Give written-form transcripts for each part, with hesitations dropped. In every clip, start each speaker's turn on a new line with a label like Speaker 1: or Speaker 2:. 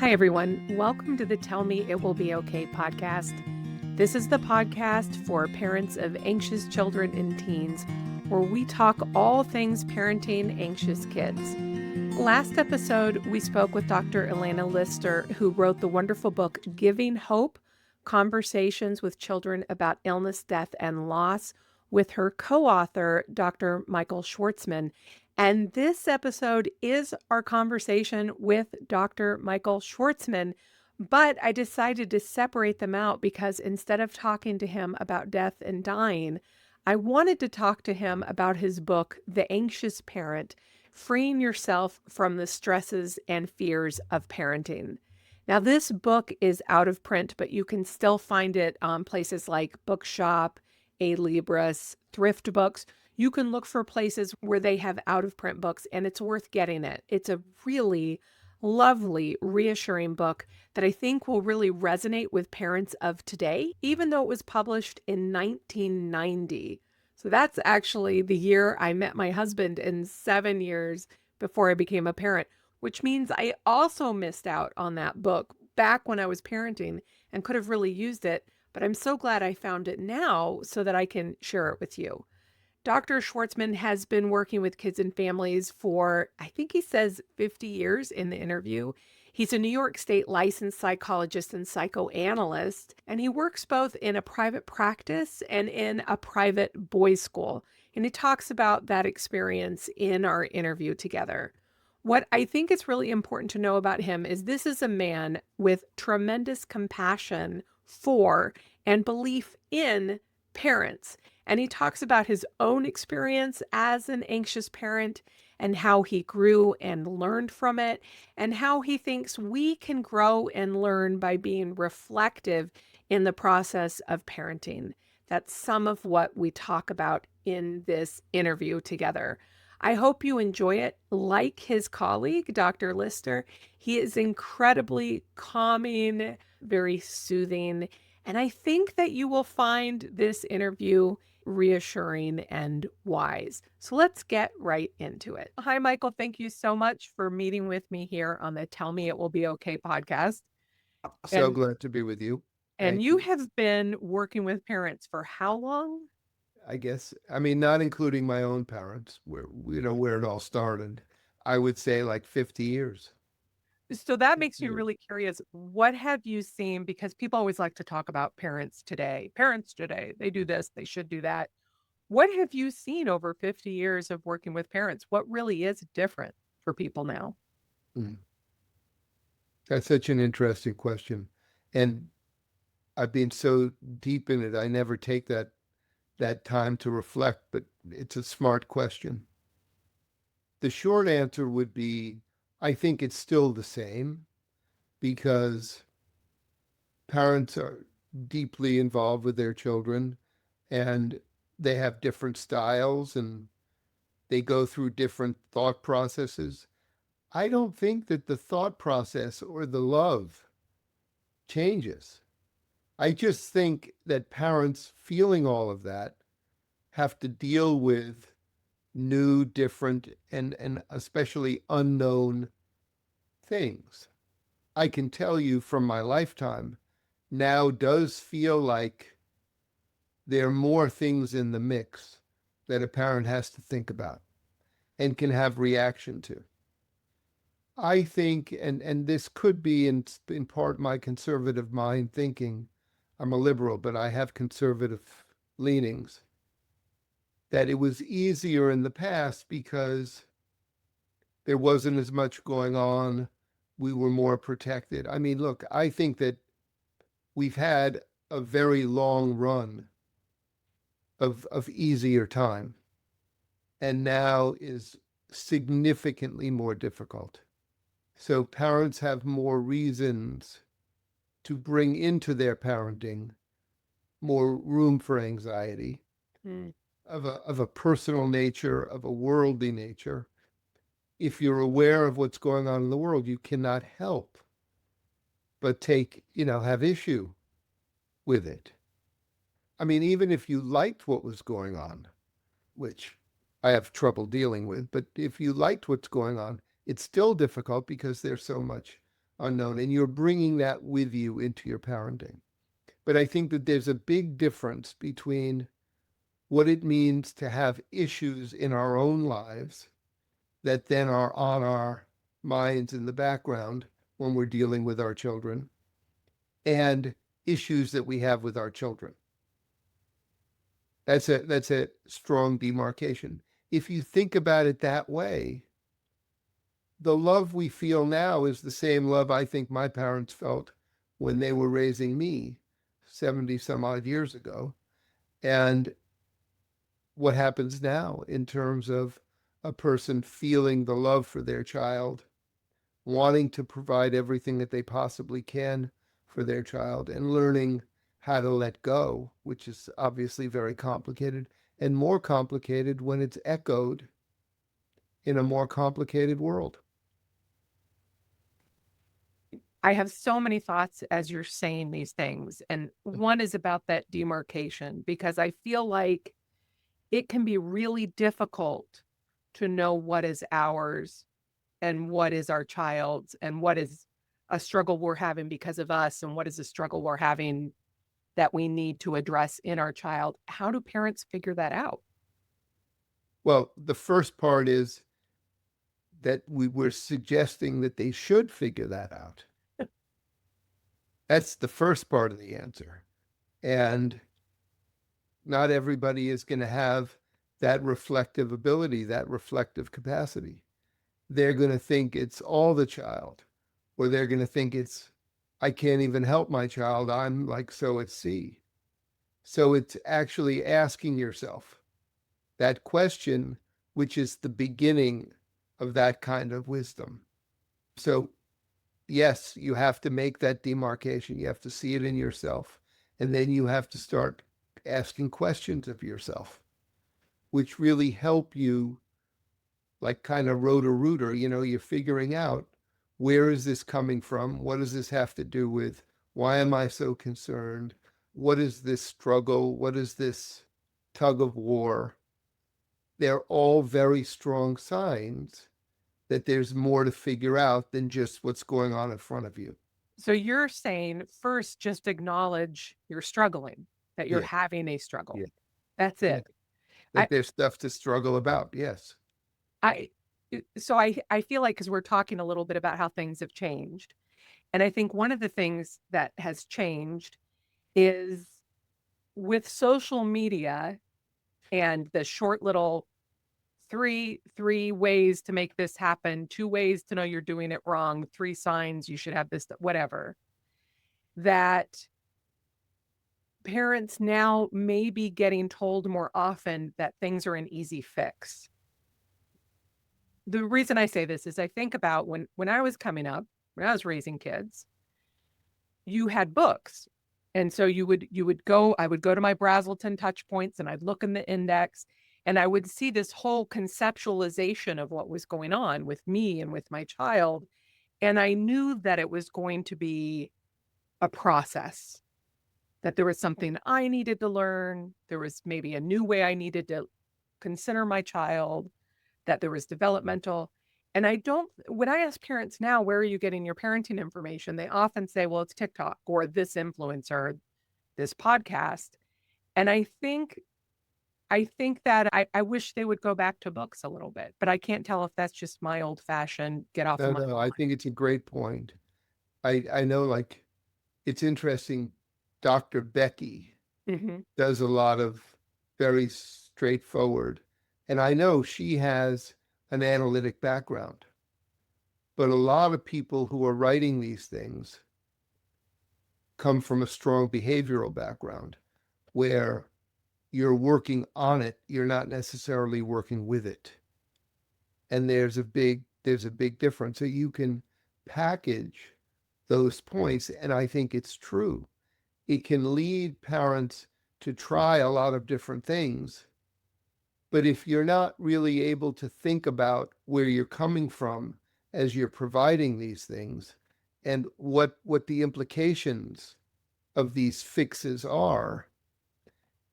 Speaker 1: Hi, everyone. Welcome to the Tell Me It Will Be Okay podcast. This is the podcast for parents of anxious children and teens, where we talk all things parenting anxious kids. Last episode, we spoke with Dr. Elena Lister, who wrote the wonderful book, Giving Hope, Conversations with Children About Illness, Death, and Loss, with her co-author, Dr. Michael Schwartzman. And this episode is our conversation with Dr. Michael Schwartzman, but I decided to separate them out because instead of talking to him about death and dying, I wanted to talk to him about his book, The Anxious Parent, Freeing Yourself from the Stresses and Fears of Parenting. Now, this book is out of print, but you can still find it on places like Bookshop, A-Libris, Thrift Books. You can look for places where they have out-of-print books, and it's worth getting it. It's a really lovely, reassuring book that I think will really resonate with parents of today, even though it was published in 1990. So that's actually the year I met my husband and 7 years before I became a parent, which means I also missed out on that book back when I was parenting and could have really used it. But I'm so glad I found it now so that I can share it with you. Dr. Schwartzman has been working with kids and families for, I think he says 50 years in the interview. He's a New York State licensed psychologist and psychoanalyst, and he works both in a private practice and in a private boys' school. And he talks about that experience in our interview together. What I think is really important to know about him is this is a man with tremendous compassion for and belief in parents. And he talks about his own experience as an anxious parent and how he grew and learned from it, and how he thinks we can grow and learn by being reflective in the process of parenting. That's some of what we talk about in this interview together. I hope you enjoy it. Like his colleague, Dr. Lister, he is incredibly calming, very soothing, and I think that you will find this interview reassuring and wise. So let's get right into it. Hi, Michael. Thank you so much for meeting with me here on the Tell Me It Will Be Okay podcast.
Speaker 2: So
Speaker 1: And
Speaker 2: glad to be with you.
Speaker 1: and
Speaker 2: Thank
Speaker 1: you
Speaker 2: you.
Speaker 1: have been working with parents for how long?
Speaker 2: I mean, not including my own parents, where it all started. I would say like 50 years.
Speaker 1: So that
Speaker 2: 50
Speaker 1: makes me
Speaker 2: years.
Speaker 1: really curious. What have you seen? Because people always like to talk about parents today. Parents today, they do this, they should do that. What have you seen over 50 years of working with parents? What really is different for people now?
Speaker 2: Mm. That's such an interesting question. And I've been so deep in it, I never take that time to reflect, but it's a smart question. The short answer would be I think it's still the same because parents are deeply involved with their children and they have different styles and they go through different thought processes. I don't think that the thought process or the love changes. I just think that parents feeling all of that have to deal with new, different, and especially unknown things. I can tell you from my lifetime now does feel like there are more things in the mix that a parent has to think about and can have reaction to. I think, and this could be in part my conservative mind thinking. I'm a liberal, but I have conservative leanings. That it was easier in the past because there wasn't as much going on. We were more protected. I mean, look, I think that we've had a very long run of easier time, and now is significantly more difficult. So parents have more reasons to bring into their parenting more room for anxiety
Speaker 1: Mm.
Speaker 2: of a personal nature, of a worldly nature. If you're aware of what's going on in the world, you cannot help but have issue with it. I mean, even if you liked what was going on, which I have trouble dealing with, but if you liked what's going on, it's still difficult because there's so much unknown, and you're bringing that with you into your parenting. But I think that there's a big difference between what it means to have issues in our own lives that then are on our minds in the background when we're dealing with our children, and issues that we have with our children. That's a strong demarcation. If you think about it that way, the love we feel now is the same love I think my parents felt when they were raising me 70 some odd years ago. And what happens now in terms of a person feeling the love for their child, wanting to provide everything that they possibly can for their child, and learning how to let go, which is obviously very complicated, and more complicated when it's echoed in a more complicated world.
Speaker 1: I have so many thoughts as you're saying these things. And one is about that demarcation, because I feel like it can be really difficult to know what is ours and what is our child's, and what is a struggle we're having because of us, and what is a struggle we're having that we need to address in our child. How do parents figure that out?
Speaker 2: Well, the first part is that we were suggesting that they should figure that out. That's the first part of the answer. And not everybody is going to have that reflective ability, that reflective capacity. They're going to think it's all the child, or they're going to think it's, I can't even help my child. I'm like so at sea. So it's actually asking yourself that question, which is the beginning of that kind of wisdom. So, yes, you have to make that demarcation. You have to see it in yourself. And then you have to start asking questions of yourself, which really help you, like kind of rotor-rooter, you're figuring out, where is this coming from? What does this have to do with? Why am I so concerned? What is this struggle? What is this tug of war? They're all very strong signs that there's more to figure out than just what's going on in front of you.
Speaker 1: So you're saying first, just acknowledge you're struggling, that you're
Speaker 2: Yeah.
Speaker 1: having a struggle.
Speaker 2: Yeah.
Speaker 1: That's it.
Speaker 2: That there's stuff to struggle about. Yes.
Speaker 1: So I feel like, because we're talking a little bit about how things have changed, and I think one of the things that has changed is with social media and the short little three ways to make this happen, 2 ways to know you're doing it wrong, 3 signs you should have this, whatever, that parents now may be getting told more often that things are an easy fix. The reason I say this is I think about when I was coming up, when I was raising kids, you had books. And so you would go, I would go to my Brazelton touch points, and I'd look in the index, and I would see this whole conceptualization of what was going on with me and with my child. And I knew that it was going to be a process, that there was something I needed to learn. There was maybe a new way I needed to consider my child, that there was developmental. And when I ask parents now, where are you getting your parenting information? They often say, well, it's TikTok or this influencer, this podcast. And I think that I wish they would go back to books a little bit, but I can't tell if that's just my old fashioned get off of my
Speaker 2: No, I think it's a great point. I know, like, it's interesting. Dr. Becky does a lot of very straightforward, and I know she has an analytic background, but a lot of people who are writing these things come from a strong behavioral background where you're working on it, you're not necessarily working with it. And there's a big difference. So you can package those points, and I think it's true. It can lead parents to try a lot of different things. But if you're not really able to think about where you're coming from as you're providing these things, and what the implications of these fixes are,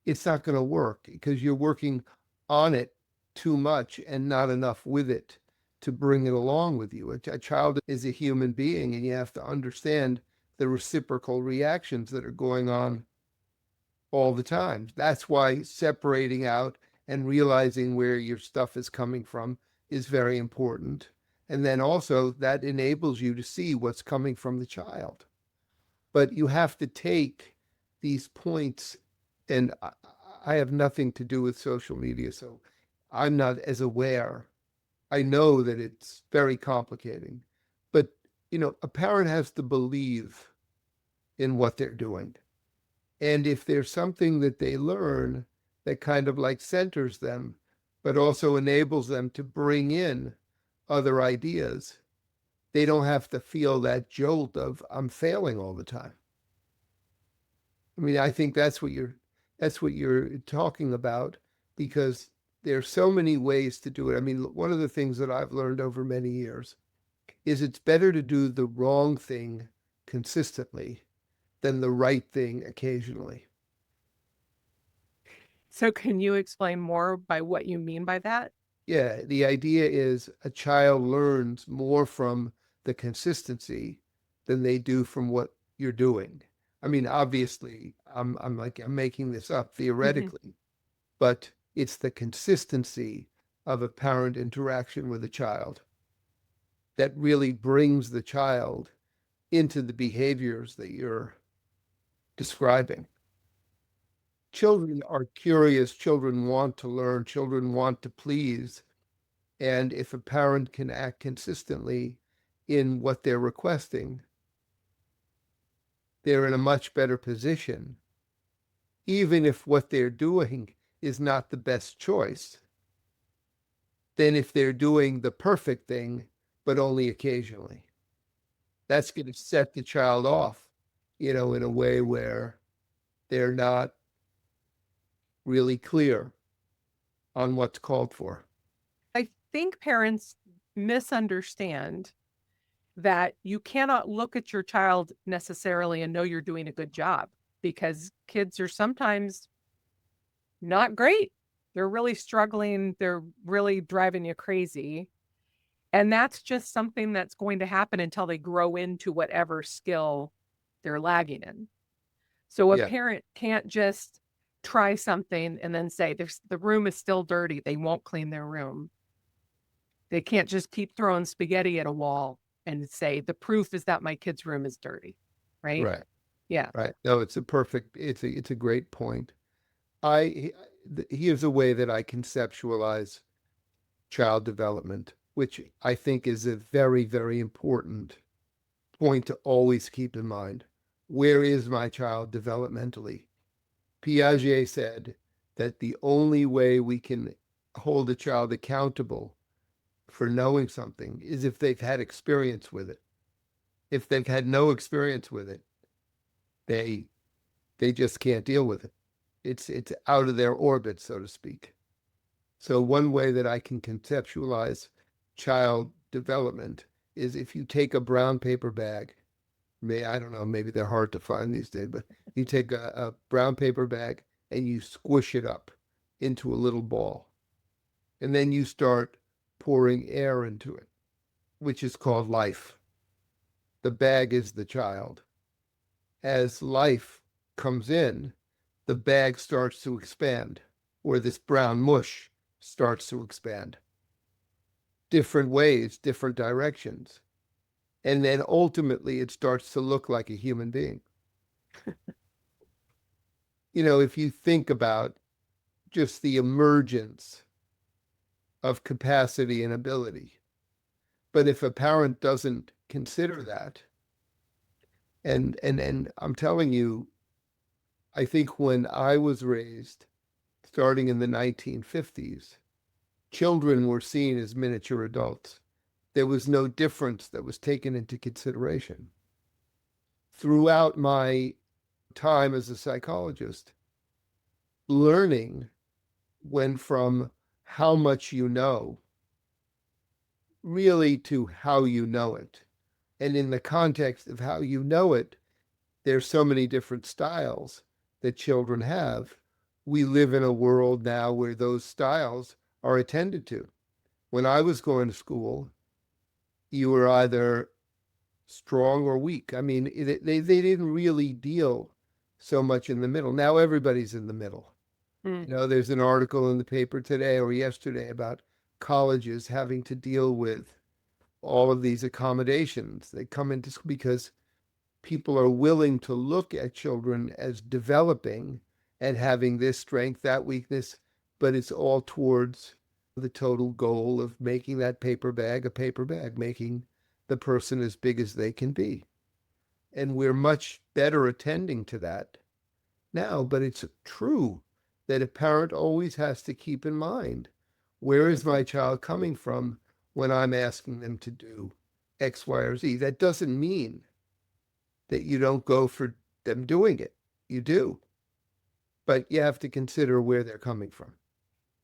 Speaker 2: it's not going to work, because you're working on it too much and not enough with it. to bring it along with you. A child is a human being, and you have to understand the reciprocal reactions that are going on all the time. That's why separating out and realizing where your stuff is coming from is very important. And then also that enables you to see what's coming from the child. But you have to take these points, and I have nothing to do with social media, so I'm not as aware. I know that it's very complicating, but a parent has to believe in what they're doing. And if there's something that they learn that kind of like centers them, but also enables them to bring in other ideas, they don't have to feel that jolt of I'm failing all the time. I mean, I think that's what you're talking about, because there's so many ways to do it. I mean, one of the things that I've learned over many years is it's better to do the wrong thing consistently than the right thing occasionally.
Speaker 1: So can you explain more by what you mean by that?
Speaker 2: Yeah, the idea is a child learns more from the consistency than they do from what you're doing. I mean, obviously, I'm making this up theoretically, but it's the consistency of a parent interaction with a child that really brings the child into the behaviors that you're describing. Children are curious, children want to learn, children want to please. And if a parent can act consistently in what they're requesting, they're in a much better position, even if what they're doing is not the best choice, than if they're doing the perfect thing, but only occasionally. That's going to set the child off, in a way where they're not really clear on what's called for.
Speaker 1: I think parents misunderstand that you cannot look at your child necessarily and know you're doing a good job, because kids are sometimes not great. They're really struggling. They're really driving you crazy. And that's just something that's going to happen until they grow into whatever skill they're lagging in. So a
Speaker 2: Yeah,
Speaker 1: parent can't just try something and then say, the room is still dirty, they won't clean their room. They can't just keep throwing spaghetti at a wall and say, the proof is that my kid's room is dirty, right?
Speaker 2: right,
Speaker 1: Yeah.
Speaker 2: right. No, it's a great point. I Here's a way that I conceptualize child development, which I think is a very, very important point to always keep in mind. Where is my child developmentally? Piaget said that the only way we can hold a child accountable for knowing something is if they've had experience with it. If they've had no experience with it, they they just can't deal with it. It's out of their orbit, so to speak. So one way that I can conceptualize child development is if you take a brown paper bag, I don't know, maybe they're hard to find these days, but you take a brown paper bag and you squish it up into a little ball. And then you start pouring air into it, which is called life. The bag is the child. As life comes in, the bag starts to expand, or this brown mush starts to expand. Different ways, different directions. And then ultimately it starts to look like a human being. If you think about just the emergence of capacity and ability. But if a parent doesn't consider that, and I'm telling you, I think when I was raised, starting in the 1950s, children were seen as miniature adults. There was no difference that was taken into consideration. Throughout my time as a psychologist, learning went from how much you know really to how you know it. And in the context of how you know it, there's so many different styles that children have. We live in a world now where those styles are attended to. When I was going to school, you were either strong or weak. I mean, they didn't really deal so much in the middle. Now everybody's in the middle.
Speaker 1: Mm.
Speaker 2: There's an article in the paper today or yesterday about colleges having to deal with all of these accommodations. They come into school because people are willing to look at children as developing and having this strength, that weakness, but it's all towards the total goal of making that paper bag a paper bag, making the person as big as they can be. And we're much better attending to that now, but it's true that a parent always has to keep in mind, where is my child coming from when I'm asking them to do X, Y, or Z? That doesn't mean that you don't go for them doing it. You do, but you have to consider where they're coming from.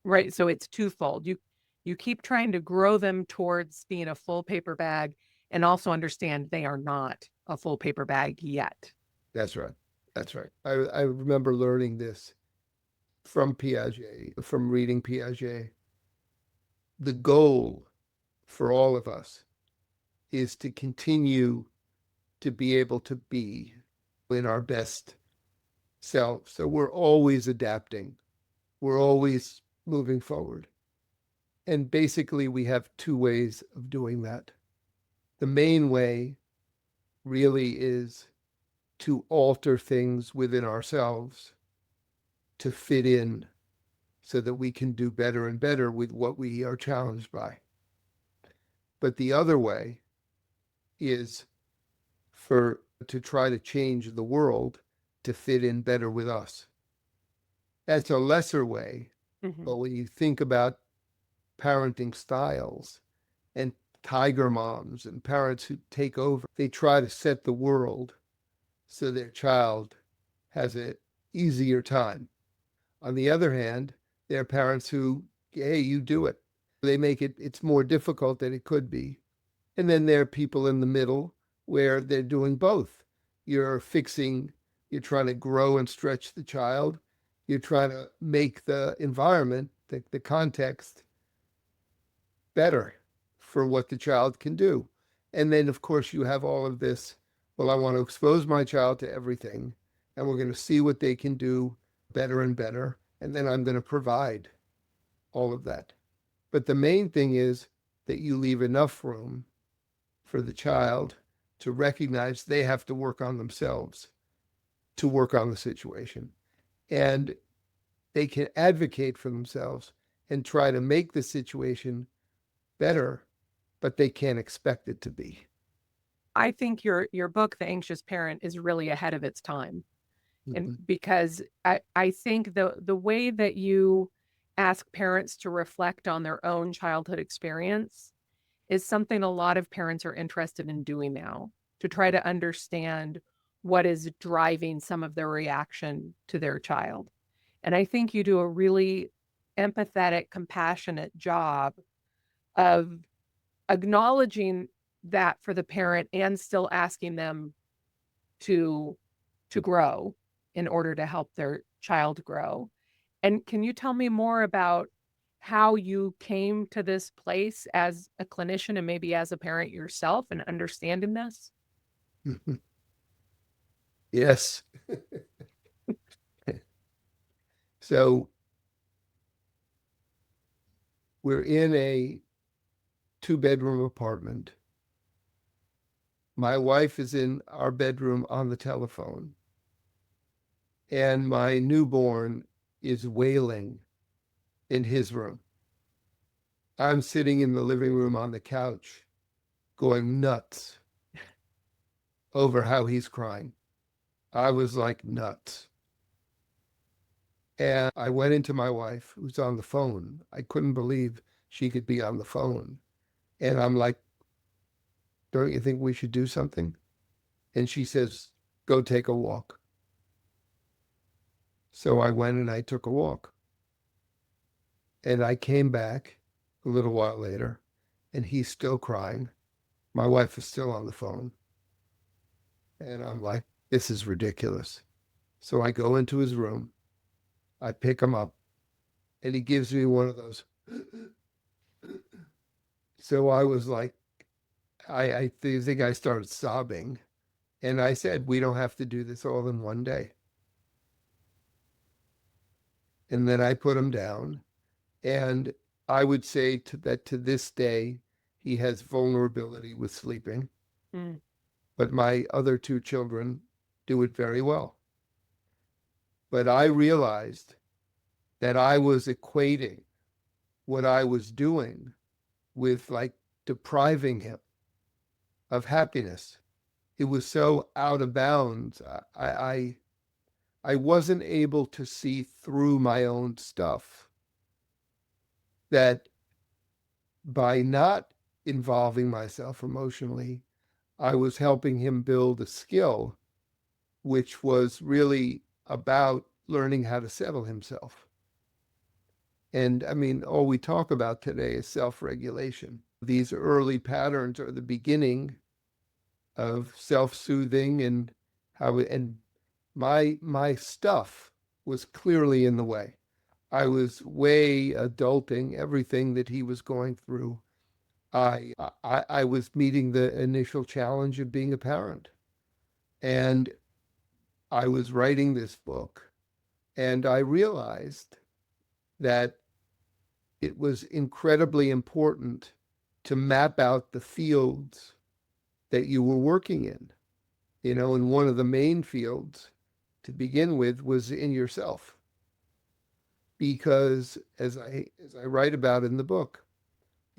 Speaker 1: Right. So it's twofold. You keep trying to grow them towards being a full paper bag and also understand they are not a full paper bag yet.
Speaker 2: That's right. That's right. I remember learning this from Piaget, from reading Piaget. The goal for all of us is to continue to be able to be in our best self. So we're always adapting. We're always moving forward. And basically, we have two ways of doing that. The main way really is to alter things within ourselves to fit in so that we can do better and better with what we are challenged by. But the other way is for to try to change the world to fit in better with us. That's a lesser way,
Speaker 1: Mm-hmm.
Speaker 2: but when you think about parenting styles and tiger moms and parents who take over, they try to set the world so their child has an easier time. On the other hand, there are parents who, hey, you do it. They make it's more difficult than it could be. And then there are people in the middle where they're doing both. You're fixing, you're trying to grow and stretch the child. You're trying to make the environment, the context better for what the child can do. And then, of course, you have all of this. Well, I want to expose my child to everything, and we're going to see what they can do better and better. And then I'm going to provide all of that. But the main thing is that you leave enough room for the child to recognize they have to work on themselves to work on the situation. And they can advocate for themselves and try to make the situation better, but they can't expect it to be.
Speaker 1: I think your book, The Anxious Parent, is really ahead of its time. And
Speaker 2: Mm-hmm.
Speaker 1: because I think the way that you ask parents to reflect on their own childhood experience is something a lot of parents are interested in doing now, to try to understand what is driving some of their reaction to their child. And I think you do a really empathetic, compassionate job of acknowledging that for the parent and still asking them to grow in order to help their child grow. And can you tell me more about how you came to this place as a clinician and maybe as a parent yourself and understanding this?
Speaker 2: Yes. So we're in a 2-bedroom apartment. My wife is in our bedroom on the telephone, and my newborn is wailing in his room. I'm sitting in the living room on the couch going nuts over how he's crying. I was like nuts. And I went into my wife, who's on the phone. I couldn't believe she could be on the phone. And I'm like, don't you think we should do something? And she says, go take a walk. So I went and I took a walk. And I came back a little while later, and he's still crying. My wife is still on the phone. And I'm like, this is ridiculous. So I go into his room, I pick him up, and he gives me one of those. So I was like, I think I started sobbing. And I said, we don't have to do this all in one day. And then I put him down. And I would say that to this day, he has vulnerability with sleeping.
Speaker 1: Mm.
Speaker 2: But my other two children do it very well. But I realized that I was equating what I was doing with like depriving him of happiness. It was so out of bounds. I wasn't able to see through my own stuff, that by not involving myself emotionally, I was helping him build a skill which was really about learning how to settle himself. And I mean, all we talk about today is self-regulation. These early patterns are the beginning of self-soothing, and my stuff was clearly in the way. I was way adulting everything that he was going through. I was meeting the initial challenge of being a parent, and I was writing this book, and I realized that it was incredibly important to map out the fields that you were working in. And one of the main fields to begin with was in yourself. Because as I write about in the book,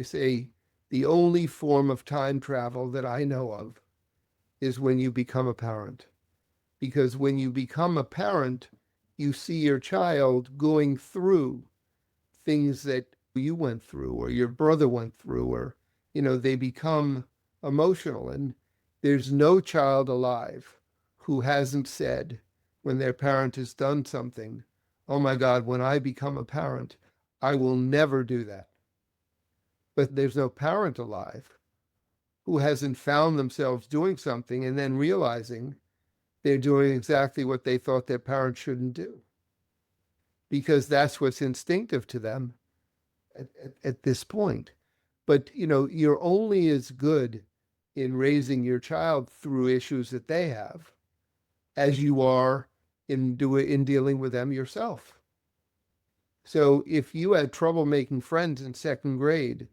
Speaker 2: I say the only form of time travel that I know of is when you become a parent. Because when you become a parent, you see your child going through things that you went through or your brother went through, or, they become emotional. And there's no child alive who hasn't said, when their parent has done something, oh my God, when I become a parent, I will never do that. But there's no parent alive who hasn't found themselves doing something and then realizing they're doing exactly what they thought their parents shouldn't do, because that's what's instinctive to them at this point. But, you're only as good in raising your child through issues that they have as you are in dealing with them yourself. So if you had trouble making friends in second grade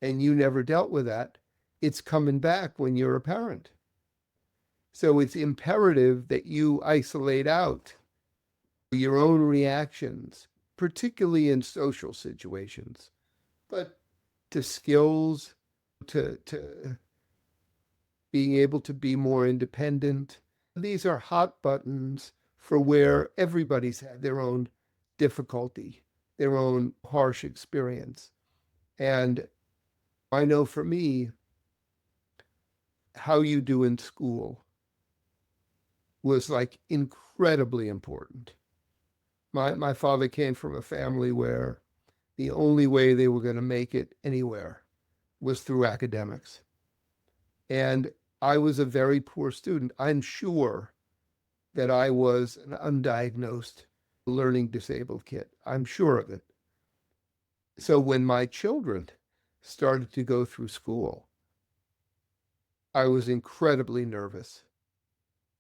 Speaker 2: and you never dealt with that, it's coming back when you're a parent. So it's imperative that you isolate out your own reactions, particularly in social situations, but to skills, to being able to be more independent. These are hot buttons for where everybody's had their own difficulty, their own harsh experience. And I know for me, how you do in school was like incredibly important. My father came from a family where the only way they were going to make it anywhere was through academics. And I was a very poor student. I'm sure that I was an undiagnosed learning disabled kid. I'm sure of it. So when my children started to go through school, I was incredibly nervous.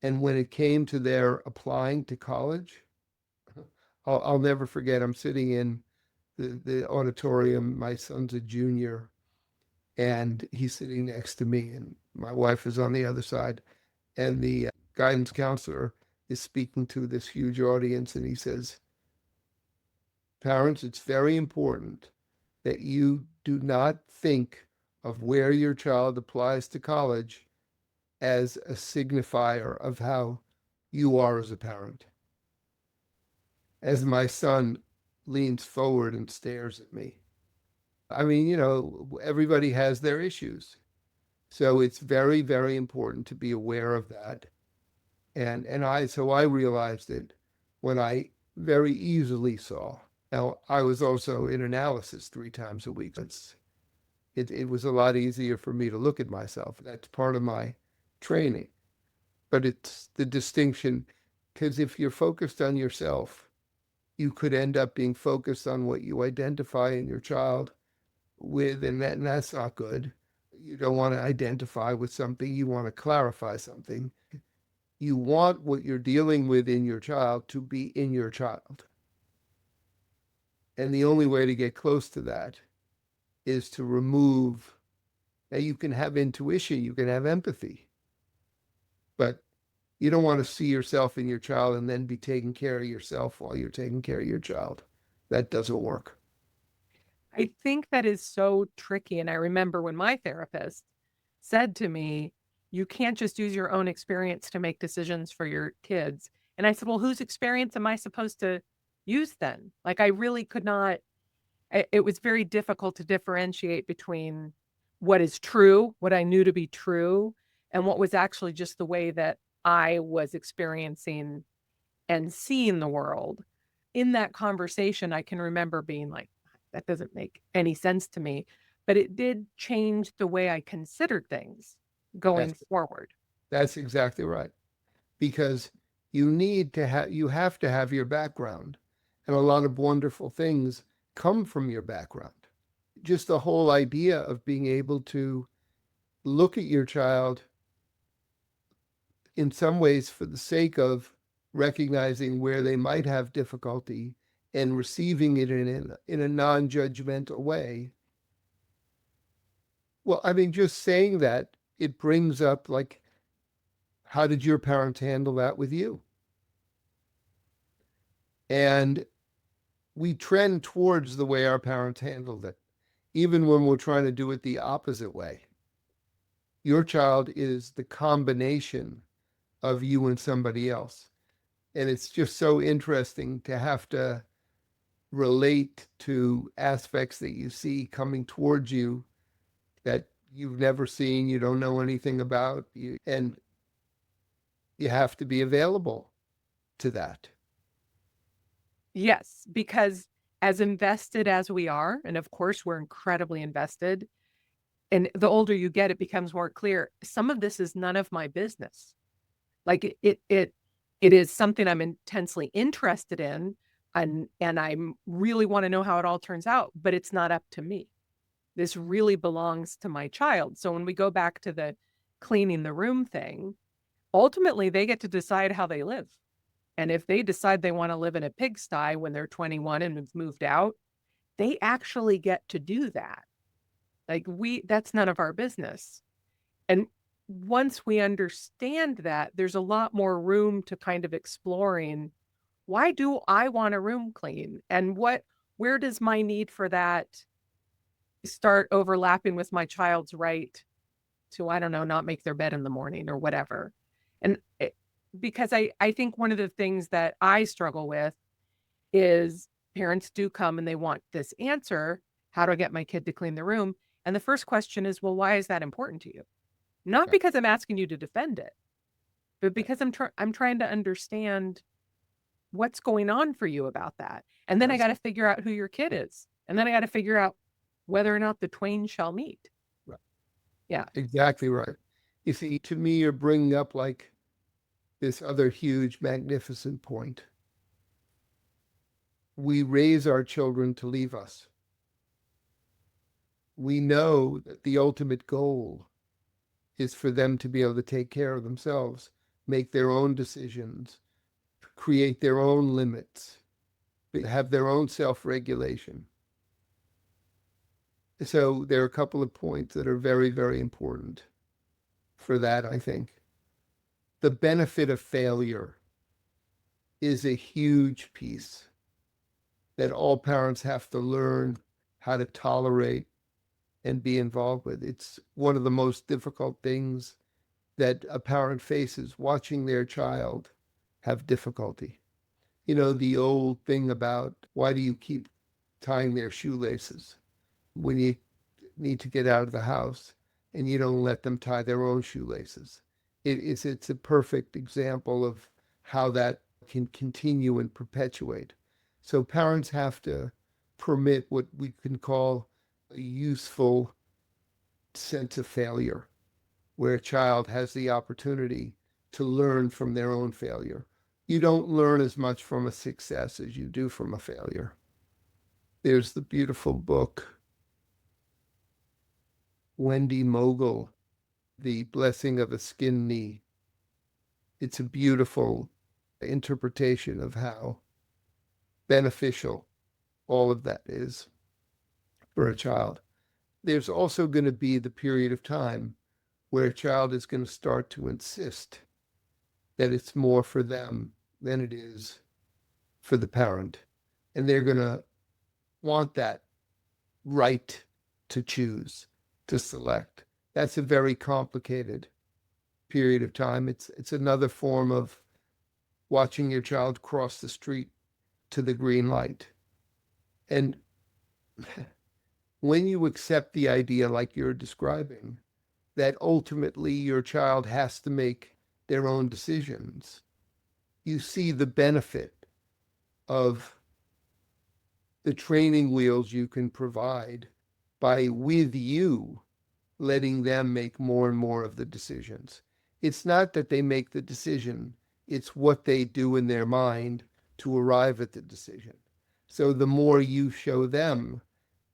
Speaker 2: And when it came to their applying to college, I'll never forget, I'm sitting in the auditorium. My son's a junior, and he's sitting next to me, and my wife is on the other side. And the guidance counselor is speaking to this huge audience, and he says, parents, it's very important that you do not think of where your child applies to college as a signifier of how you are as a parent. As my son leans forward and stares at me, I mean, everybody has their issues. So it's very, very important to be aware of that. So I realized it when I very easily saw. Now, I was also in analysis 3 times a week. It was a lot easier for me to look at myself. That's part of my training. But it's the distinction, because if you're focused on yourself, you could end up being focused on what you identify in your child with, and that's not good. You don't want to identify with something, you want to clarify something. You want what you're dealing with in your child to be in your child. And the only way to get close to that is to remove. Now, you can have intuition, you can have empathy, but you don't want to see yourself in your child and then be taking care of yourself while you're taking care of your child. That doesn't work.
Speaker 1: I think that is so tricky. And I remember when my therapist said to me, you can't just use your own experience to make decisions for your kids. And I said, well, whose experience am I supposed to use then? Like, I really could not, it was very difficult to differentiate between what is true, what I knew to be true, and what was actually just the way that I was experiencing and seeing the world. In that conversation, I can remember being like, that doesn't make any sense to me, but it did change the way I considered things going
Speaker 2: That's
Speaker 1: forward.
Speaker 2: that's exactly right. Because you have to have your background. And a lot of wonderful things come from your background. Just the whole idea of being able to look at your child in some ways for the sake of recognizing where they might have difficulty and receiving it in a non-judgmental way. Well, I mean, just saying that, it brings up, like, how did your parents handle that with you? And we trend towards the way our parents handled it, even when we're trying to do it the opposite way. Your child is the combination of you and somebody else. And it's just so interesting to have to relate to aspects that you see coming towards you that you've never seen, you don't know anything about, and you have to be available to that.
Speaker 1: Yes, because as invested as we are, and of course we're incredibly invested, and the older you get, it becomes more clear. Some of this is none of my business. Like it is something I'm intensely interested in, and I really want to know how it all turns out, but it's not up to me. This really belongs to my child. So when we go back to the cleaning the room thing, ultimately they get to decide how they live. And if they decide they want to live in a pigsty when they're 21 and have moved out, they actually get to do that. Like that's none of our business. And once we understand that, there's a lot more room to kind of exploring, why do I want a room clean? And where does my need for that start overlapping with my child's right to, I don't know, not make their bed in the morning or whatever. Because I think one of the things that I struggle with is parents do come and they want this answer. How do I get my kid to clean the room? And the first question is, well, why is that important to you? Not
Speaker 2: Yeah.
Speaker 1: because I'm asking you to defend it, but because I'm trying to understand what's going on for you about that. And then I
Speaker 2: Yes.
Speaker 1: got to figure out who your kid is. And then I got to figure out whether or not the twain shall meet.
Speaker 2: Right.
Speaker 1: Yeah.
Speaker 2: Exactly right. You see, to me, you're bringing up like this other huge, magnificent point. We raise our children to leave us. We know that the ultimate goal is for them to be able to take care of themselves, make their own decisions, create their own limits, have their own self-regulation. So there are a couple of points that are very, very important for that, I think. The benefit of failure is a huge piece that all parents have to learn how to tolerate and be involved with. It's one of the most difficult things that a parent faces, watching their child have difficulty. You know, the old thing about, why do you keep tying their shoelaces when you need to get out of the house and you don't let them tie their own shoelaces? It's a perfect example of how that can continue and perpetuate. So parents have to permit what we can call a useful sense of failure, where a child has the opportunity to learn from their own failure. You don't learn as much from a success as you do from a failure. There's the beautiful book Wendy Mogul, The Blessing of a Skin Knee. It's a beautiful interpretation of how beneficial all of that is for a child. There's also going to be the period of time where a child is going to start to insist that it's more for them than it is for the parent. And they're going to want that right to choose, to select. That's a very complicated period of time. It's another form of watching your child cross the street to the green light. And when you accept the idea, like you're describing, that ultimately your child has to make their own decisions, you see the benefit of the training wheels you can provide by, with you, letting them make more and more of the decisions. It's not that they make the decision, it's what they do in their mind to arrive at the decision. So the more you show them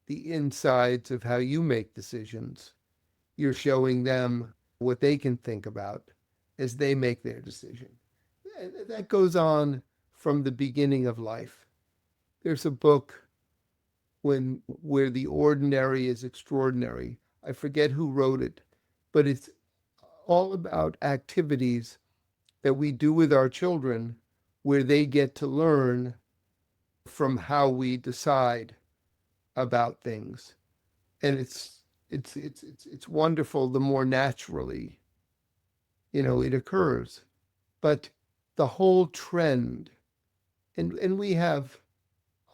Speaker 2: the insides of how you make decisions, you're showing them what they can think about as they make their decision. That goes on from the beginning of life. There's a book where the ordinary is extraordinary. I forget who wrote it, but it's all about activities that we do with our children where they get to learn from how we decide about things. And it's wonderful the more naturally, it occurs. But the whole trend, and we have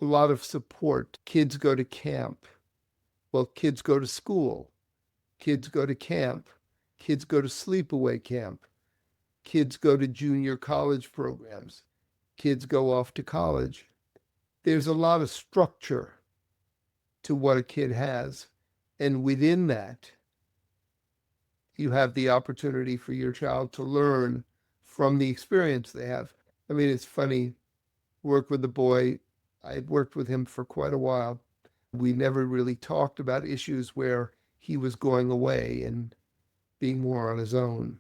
Speaker 2: a lot of support. Kids go to camp. Well, kids go to school. Kids go to camp. Kids go to sleepaway camp. Kids go to junior college programs. Kids go off to college. There's a lot of structure to what a kid has. And within that, you have the opportunity for your child to learn from the experience they have. I mean, it's funny, work with a boy. I'd worked with him for quite a while. We never really talked about issues where he was going away and being more on his own.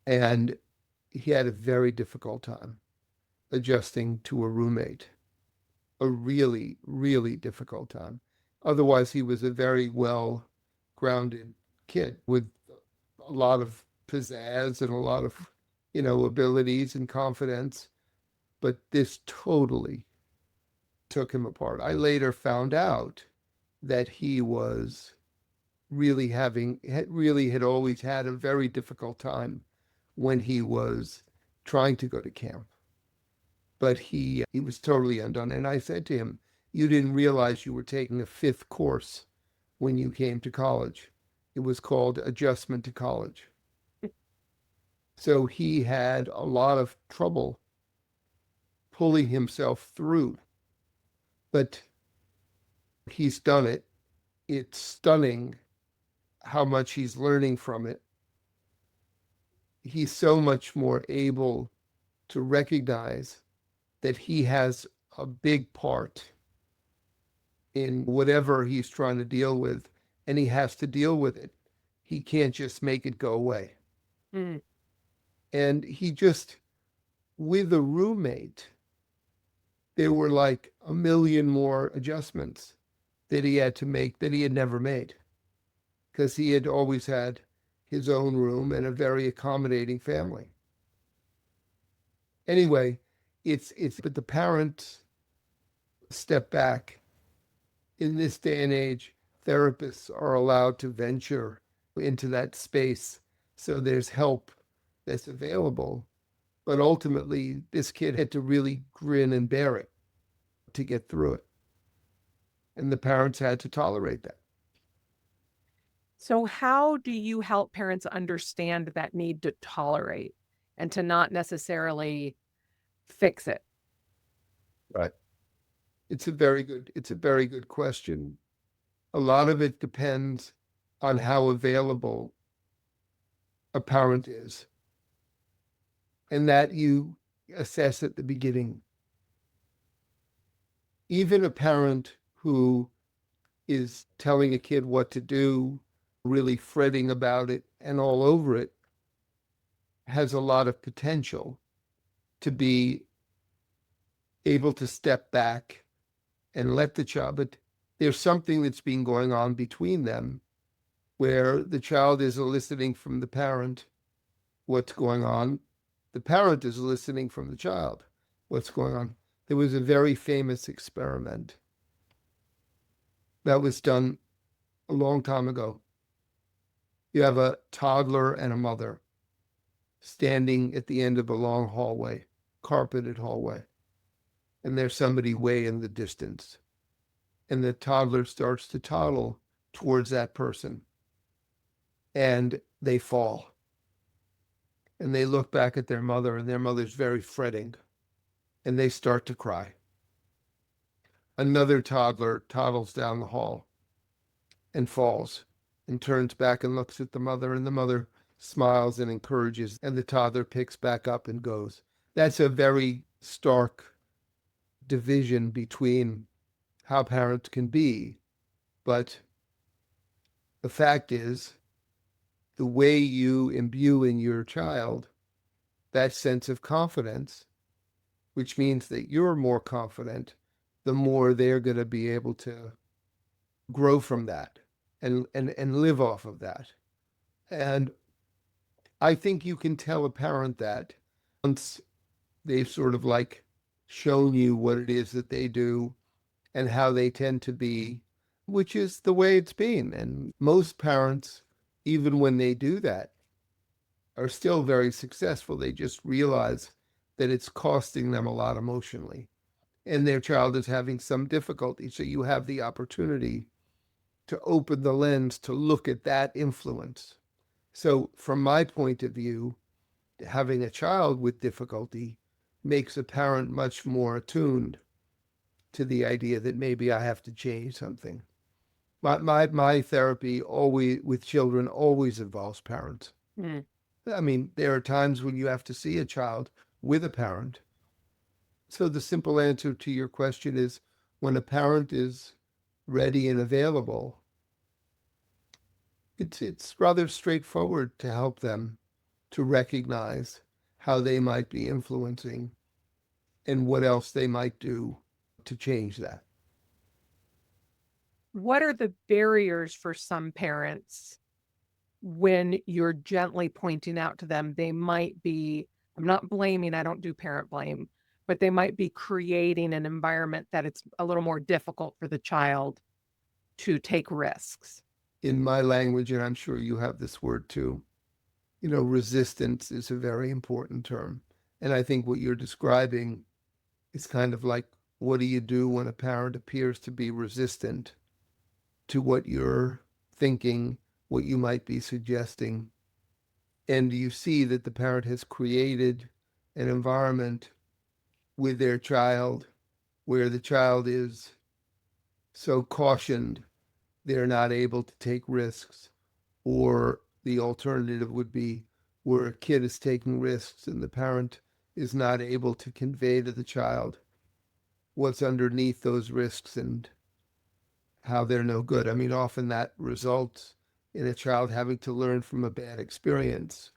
Speaker 2: And he had a very difficult time adjusting to a roommate, a really, really difficult time. Otherwise, he was a very well-grounded kid with a lot of pizzazz and a lot of, abilities and confidence. But this totally took him apart. I later found out that he was really had always had a very difficult time when he was trying to go to camp. But he was totally undone. And I said to him, you didn't realize you were taking a fifth course when you came to college. It was called Adjustment to College. So he had a lot of trouble pulling himself through. But he's done it. It's stunning how much he's learning from it. He's so much more able to recognize that he has a big part in whatever he's trying to deal with, and he has to deal with it. He can't just make it go away.
Speaker 1: Mm.
Speaker 2: And he just, with a roommate, there were like a million more adjustments that he had to make that he had never made, because he had always had his own room and a very accommodating family. Anyway, but the parents step back. In this day and age, therapists are allowed to venture into that space. So there's help that's available. But ultimately, this kid had to really grin and bear it to get through it. And the parents had to tolerate that.
Speaker 1: So, how do you help parents understand that need to tolerate and to not necessarily fix it?
Speaker 2: Right. It's a very good question. A lot of it depends on how available a parent is, and that you assess at the beginning. Even a parent who is telling a kid what to do, really fretting about it and all over it, has a lot of potential to be able to step back and let the child, but there's something that's been going on between them where the child is eliciting from the parent what's going on. The parent is listening from the child what's going on. There was a very famous experiment that was done a long time ago. You have a toddler and a mother standing at the end of a long hallway, carpeted hallway, and there's somebody way in the distance. And the toddler starts to toddle towards that person, and they fall. And they look back at their mother, and their mother's very fretting, and they start to cry. Another toddler toddles down the hall and falls and turns back and looks at the mother, and the mother smiles and encourages, and the toddler picks back up and goes. That's a very stark division between how parents can be. But the fact is, the way you imbue in your child that sense of confidence, which means that you're more confident, the more they're going to be able to grow from that and live off of that. And I think you can tell a parent that once they've sort of like shown you what it is that they do and how they tend to be, which is the way it's been. And most parents, even when they do that, are still very successful. They just realize that it's costing them a lot emotionally and their child is having some difficulty. So you have the opportunity to open the lens to look at that influence. So from my point of view, having a child with difficulty makes a parent much more attuned to the idea that maybe I have to change something. My therapy always with children always involves parents.
Speaker 1: Mm.
Speaker 2: I mean, there are times when you have to see a child with a parent. So the simple answer to your question is when a parent is ready and available, it's rather straightforward to help them to recognize how they might be influencing and what else they might do to change that.
Speaker 1: What are the barriers for some parents when you're gently pointing out to them they might be, I'm not blaming, I don't do parent blame, but they might be creating an environment that it's a little more difficult for the child to take risks?
Speaker 2: In my language, and I'm sure you have this word too, resistance is a very important term. And I think what you're describing is kind of like, what do you do when a parent appears to be resistant to what you're thinking, what you might be suggesting? And you see that the parent has created an environment with their child where the child is so cautioned they're not able to take risks, or the alternative would be where a kid is taking risks and the parent is not able to convey to the child what's underneath those risks and how they're no good. I mean, often that results in a child having to learn from a bad experience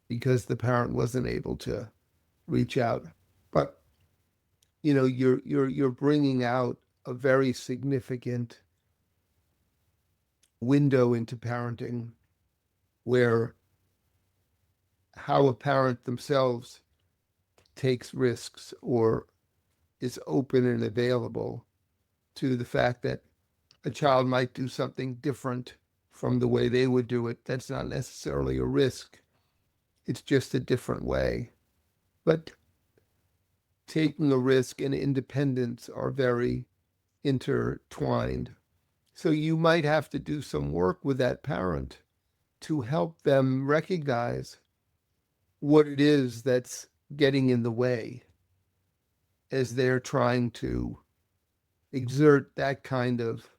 Speaker 2: because the parent wasn't able to reach out. But you're bringing out a very significant window into parenting where how a parent themselves takes risks or is open and available to the fact that a child might do something different from the way they would do it. That's not necessarily a risk. It's just a different way. But taking a risk and independence are very intertwined. So you might have to do some work with that parent to help them recognize what it is that's getting in the way as they're trying to exert that kind of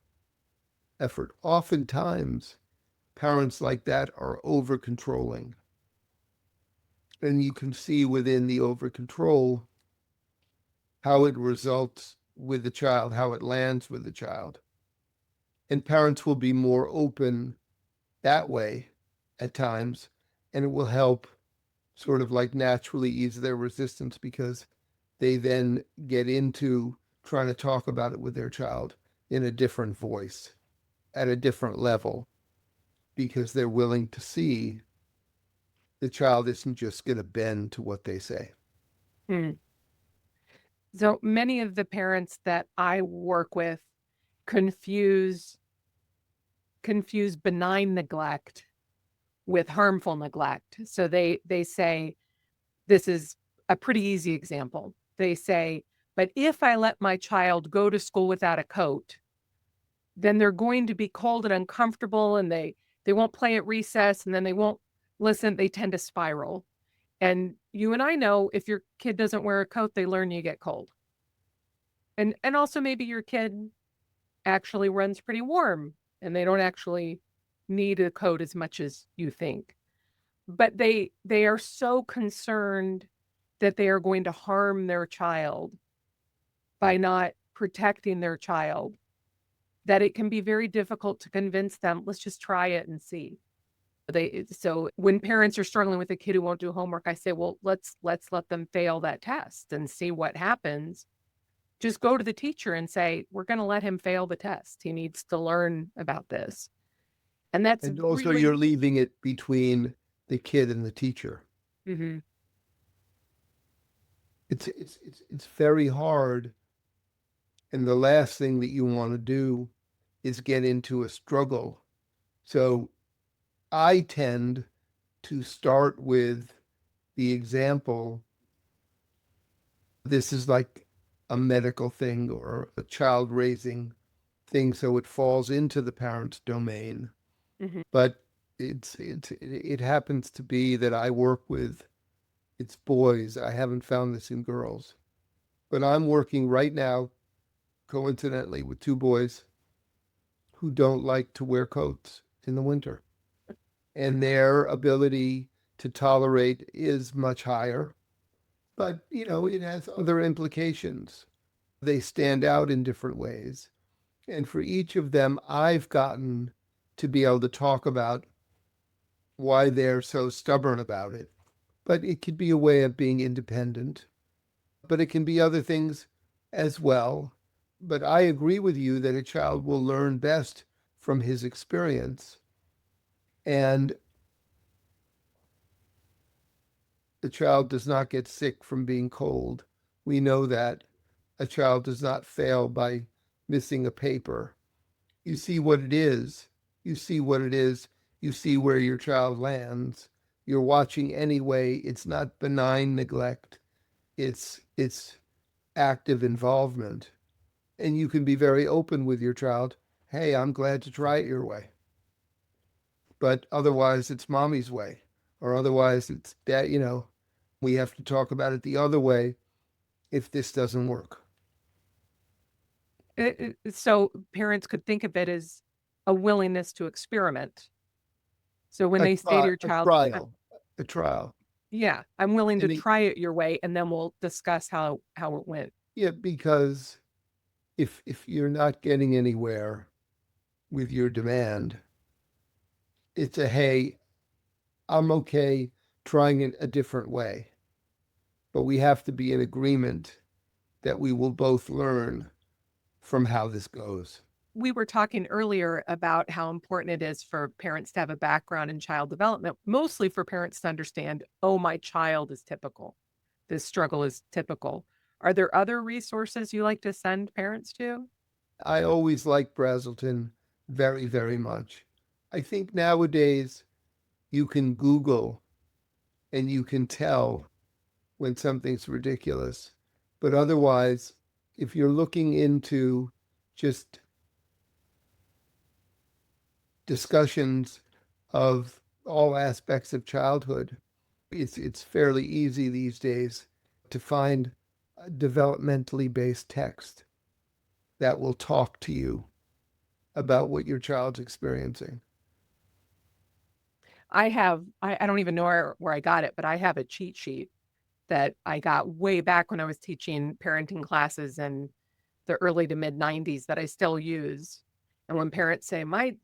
Speaker 2: effort. Oftentimes, parents like that are over controlling. And you can see within the over control how it results with the child, how it lands with the child. And parents will be more open that way at times, and it will help sort of like naturally ease their resistance because they then get into trying to talk about it with their child in a different voice, at a different level, because they're willing to see the child isn't just going to bend to what they say.
Speaker 1: Hmm. So many of the parents that I work with confuse benign neglect with harmful neglect. So they say, this is a pretty easy example. They say, but if I let my child go to school without a coat, then they're going to be cold and uncomfortable, and they won't play at recess, and then they won't listen. They tend to spiral. And you and I know, if your kid doesn't wear a coat, they learn you get cold. And also maybe your kid actually runs pretty warm and they don't actually need a coat as much as you think. But they are so concerned that they are going to harm their child by not protecting their child that it can be very difficult to convince them, let's just try it and see. So when parents are struggling with a kid who won't do homework, I say, well, let's let them fail that test and see what happens. Just go to the teacher and say, we're going to let him fail the test. He needs to learn about this. And that's
Speaker 2: And also,
Speaker 1: really,
Speaker 2: you're leaving it between the kid and the teacher.
Speaker 1: mm-hmm.
Speaker 2: It's very hard. And the last thing that you want to do is get into a struggle. So I tend to start with the example. This is like a medical thing or a child raising thing, so it falls into the parent's domain.
Speaker 1: Mm-hmm.
Speaker 2: But it happens to be that I work with it's boys. I haven't found this in girls, but I'm working right now, coincidentally, with two boys who don't like to wear coats in the winter, and their ability to tolerate is much higher. But it has other implications. They stand out in different ways. And for each of them, I've gotten to be able to talk about why they're so stubborn about it. But it could be a way of being independent, but it can be other things as well. But I agree with you that a child will learn best from his experience. And the child does not get sick from being cold. We know that a child does not fail by missing a paper. You see what it is. You see what it is. You see where your child lands. You're watching anyway. It's not benign neglect. It's active involvement. And you can be very open with your child. Hey, I'm glad to try it your way. But otherwise it's mommy's way. Or otherwise it's that, we have to talk about it the other way if this doesn't work.
Speaker 1: So parents could think of it as a willingness to experiment. So when
Speaker 2: A,
Speaker 1: they say to your
Speaker 2: a
Speaker 1: child,
Speaker 2: trial. A trial.
Speaker 1: yeah, I'm willing to
Speaker 2: And
Speaker 1: try it your way, and then we'll discuss how it went.
Speaker 2: yeah, because if you're not getting anywhere with your demand, it's a hey, I'm okay trying it a different way. But we have to be in agreement that we will both learn from how this goes.
Speaker 1: We were talking earlier about how important it is for parents to have a background in child development, mostly for parents to understand, oh, my child is typical. This struggle is typical. Are there other resources you like to send parents to?
Speaker 2: I always like Brazelton very, very much. I think nowadays you can Google and you can tell when something's ridiculous. But otherwise, if you're looking into just discussions of all aspects of childhood, it's fairly easy these days to find a developmentally based text that will talk to you about what your child's experiencing.
Speaker 1: I don't even know where I got it, but I have a cheat sheet that I got way back when I was teaching parenting classes in the early to mid 90s that I still use. And when parents say, my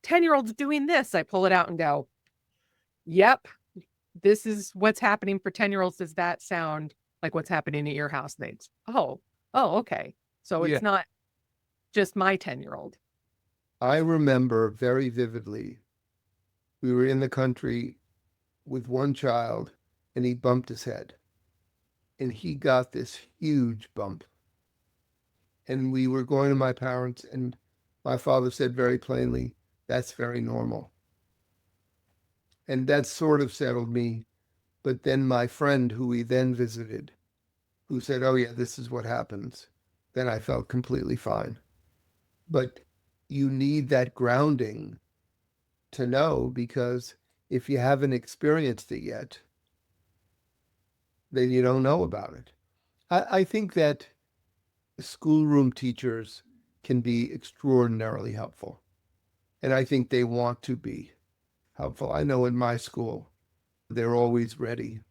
Speaker 1: 10-year-old's doing this, I pull it out and go, yep, this is what's happening for 10-year-olds. Does that sound like what's happening at your house? And oh, okay. So
Speaker 2: Yeah.
Speaker 1: it's not just my 10-year-old.
Speaker 2: I remember very vividly, we were in the country with one child and he bumped his head. And he got this huge bump. And we were going to my parents, and my father said very plainly, that's very normal. And that sort of settled me. But then my friend, who we then visited, who said, oh, yeah, this is what happens, then I felt completely fine. But you need that grounding to know, because if you haven't experienced it yet, then you don't know about it. I think that schoolroom teachers can be extraordinarily helpful. And I think they want to be helpful. I know in my school, they're always ready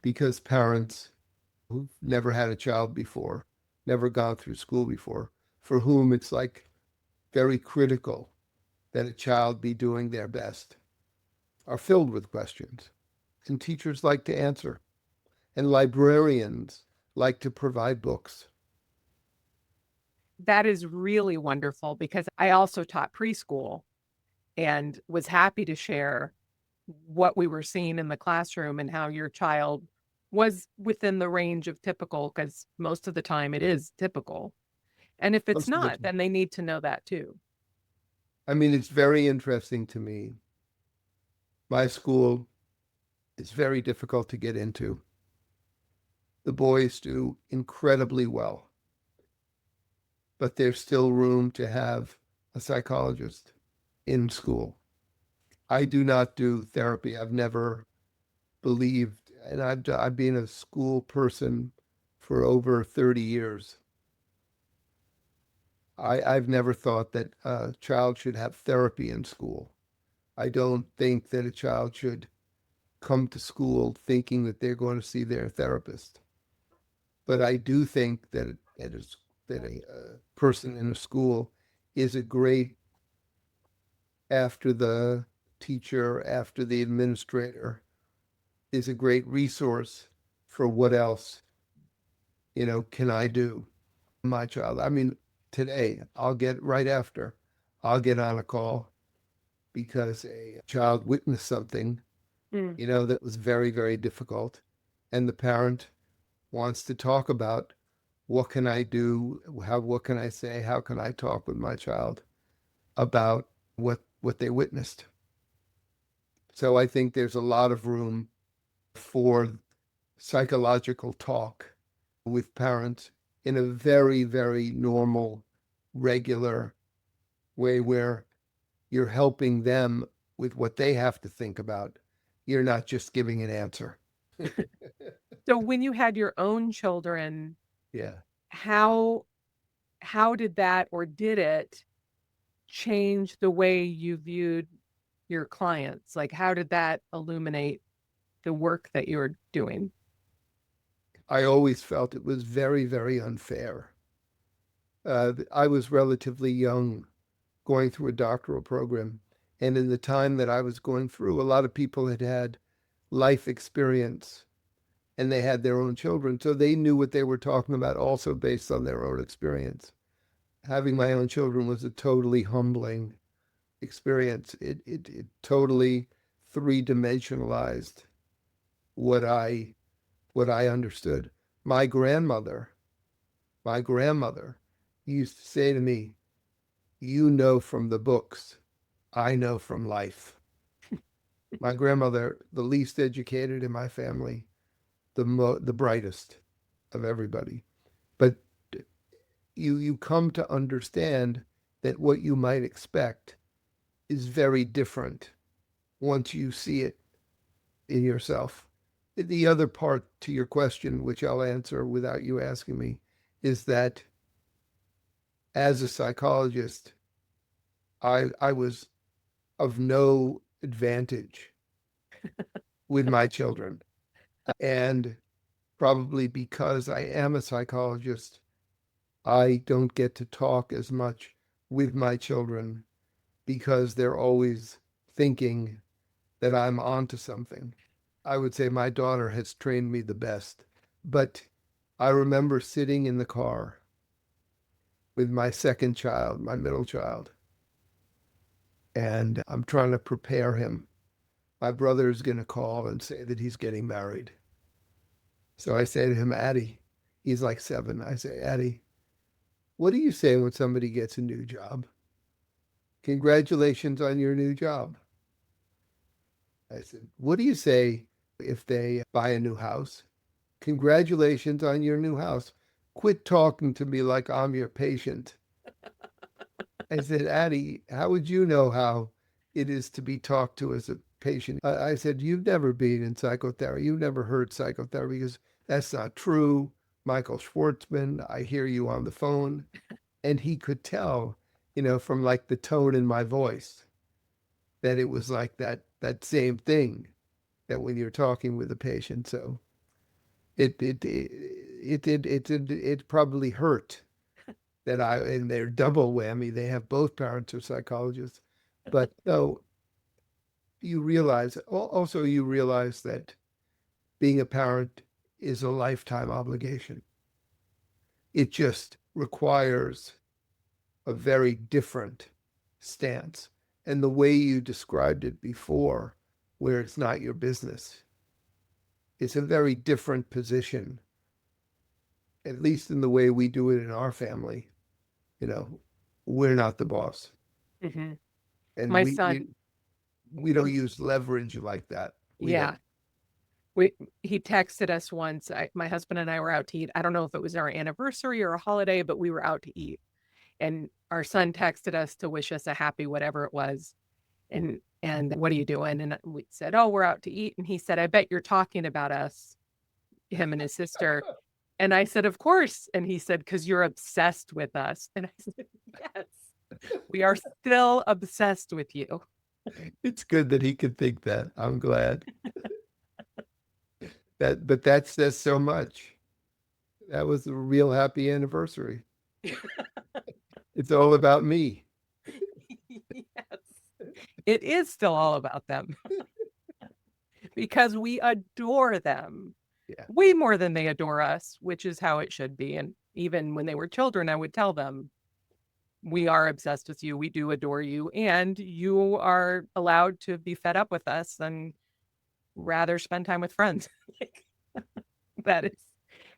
Speaker 2: because parents who've never had a child before, never gone through school before, for whom it's like very critical that a child be doing their best, are filled with questions. And teachers like to answer. And librarians like to provide books.
Speaker 1: That is really wonderful because I also taught preschool and was happy to share what we were seeing in the classroom and how your child was within the range of typical, because most of the time it is typical. And if it's
Speaker 2: Most of the
Speaker 1: not,
Speaker 2: time.
Speaker 1: then they need to know that too.
Speaker 2: I mean, it's very interesting to me. My school is very difficult to get into. The boys do incredibly well, but there's still room to have a psychologist in school. I do not do therapy. I've never believed, and I've been a school person for over 30 years. I've never thought that a child should have therapy in school. I don't think that a child should come to school thinking that they're going to see their therapist. But I do think that that a person in a school is a great, after the teacher, after the administrator, is a great resource for what else, can I do? My child. I mean, today I'll get on a call because a child witnessed something,
Speaker 1: Mm.
Speaker 2: that was very, very difficult. And the parent wants to talk about what can I do? What can I say? How can I talk with my child about what they witnessed? So I think there's a lot of room for psychological talk with parents in a very, very normal, regular way where you're helping them with what they have to think about. You're not just giving an answer.
Speaker 1: So when you had your own children,
Speaker 2: Yeah.
Speaker 1: how did that, or did it change the way you viewed your clients? Like how did that illuminate the work that you were doing?
Speaker 2: I always felt it was very, very unfair. I was relatively young going through a doctoral program. And in the time that I was going through, a lot of people had had life experience and they had their own children. So they knew what they were talking about also based on their own experience. Having my own children was a totally humbling experience. It totally three-dimensionalized what I what I understood. My grandmother, my grandmother used to say to me, you know from the books, I know from life. My grandmother, the least educated in my family, the brightest of everybody. But you come to understand that what you might expect is very different once you see it in yourself. The other part to your question, which I'll answer without you asking me, is that as a psychologist, I was of no advantage with my children. And probably because I am a psychologist, I don't get to talk as much with my children because they're always thinking that I'm onto something. I would say my daughter has trained me the best. But I remember sitting in the car with my second child, my middle child, and I'm trying to prepare him. My brother is going to call and say that he's getting married. So I say to him, Addie, he's like 7. I say, Addie, what do you say when somebody gets a new job? Congratulations on your new job. I said, what do you say if they buy a new house? Congratulations on your new house. Quit talking to me like I'm your patient. I said, Addie, how would you know how it is to be talked to as a patient? I said, you've never been in psychotherapy. You've never heard psychotherapy because that's not true. Michael Schwartzman, I hear you on the phone. And he could tell, from like the tone in my voice that it was like that same thing that when you're talking with a patient. So it probably hurt that and they're double whammy. They have both parents are psychologists, but no, you realize that being a parent is a lifetime obligation. It just requires a very different stance. And the way you described it before, where it's not your business, it's a very different position, at least in the way we do it in our family. We're not the boss.
Speaker 1: Mm-hmm.
Speaker 2: And
Speaker 1: My
Speaker 2: we,
Speaker 1: son,
Speaker 2: we we don't use leverage like that. We
Speaker 1: yeah,
Speaker 2: don't.
Speaker 1: he texted us once. My husband and I were out to eat. I don't know if it was our anniversary or a holiday, but we were out to eat. And our son texted us to wish us a happy whatever it was. And what are you doing? And we said, oh, we're out to eat. And he said, I bet you're talking about us, him and his sister. And I said, of course. And he said, because you're obsessed with us. And I said, yes, we are still obsessed with you.
Speaker 2: It's good that he could think that. I'm glad. But that says so much. That was a real happy anniversary. It's all about me.
Speaker 1: Yes, it is still all about them because we adore them
Speaker 2: Yeah.
Speaker 1: way more than they adore us, which is how it should be. And even when they were children, I would tell them, we are obsessed with you. We do adore you. And you are allowed to be fed up with us and rather spend time with friends. Like, that is